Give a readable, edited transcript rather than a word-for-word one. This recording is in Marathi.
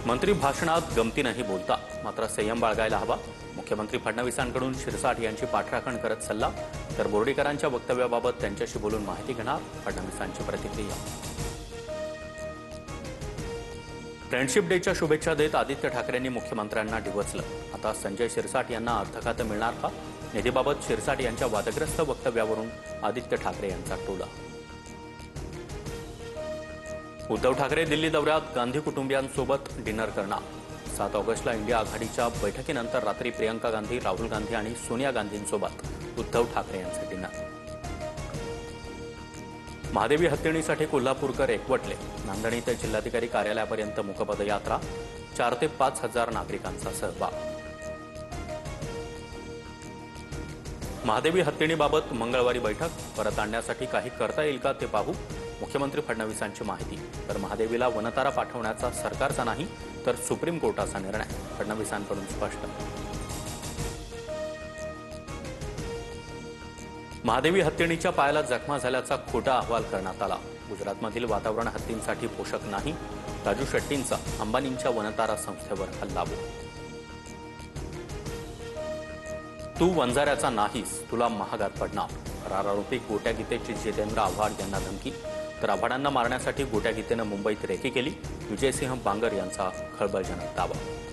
मंत्री भाषणात गमतीनंही बोलतात, मात्र संयम बाळगायला हवा. मुख्यमंत्री फडणवीसांकडून शिरसाट यांची पाठराखण करत सल्ला, तर बोर्डीकरांच्या वक्तव्याबाबत त्यांच्याशी बोलून माहिती घेणार फडणवीसांची प्रतिक्रिया. फ्रेंडशिप डेच्या शुभेच्छा देत आदित्य ठाकरेंनी मुख्यमंत्र्यांना डिवचलं. आता संजय शिरसाट यांना अर्थखातं मिळणार का? निधीबाबत शिरसाट यांच्या वादग्रस्त वक्तव्यावरून आदित्य ठाकरे यांचा टोला. उद्धव ठाकरे दिल्ली दौऱ्यात गांधी कुटुंबियांसोबत डिनर करणार. 7 ऑगस्टला इंडिया आघाडीच्या बैठकीनंतर रात्री प्रियंका गांधी, राहुल गांधी आणि सोनिया गांधींसोबत उद्धव ठाकरे यांचे डिनर. महादेवी हत्तीणीसाठी कोल्हापूरकर एकवटले. नांदणी ते जिल्हाधिकारी कार्यालयापर्यंत मूकपदयात्रा. 4 ते 5 हजार नागरिकांचा सहभाग. महादेवी हत्तीणीबाबत मंगळवारी बैठक. परत आणण्यासाठी काही करता येईल का ते पाहू. मुख्यमंत्री फडणवीसांची माहिती. तर महादेवीला वनतारा पाठवण्याचा सरकारचा नाही, तर सुप्रीम कोर्टाचा निर्णय. फडणवीसांकडून स्पष्ट. महादेवी हत्तीणीच्या पायाला जखमा झाल्याचा खोटा अहवाल करण्यात आला. गुजरातमधील वातावरण हत्तींसाठी पोषक नाही. राजू शेट्टींचा अंबानींच्या वनतारा संस्थेवर हल्लाबोल. तू वंजाऱ्याचा नाहीस, तुला महागात पडणार. फरार आरोपी गोट्या गीतेची जितेंद्र आव्हाड यांना धमकी. तर आव्हाडांना मारण्यासाठी गोट्या गीतेनं मुंबईत रेकी केली. विजयसिंह बांगर यांचा खळबळजनक दावा.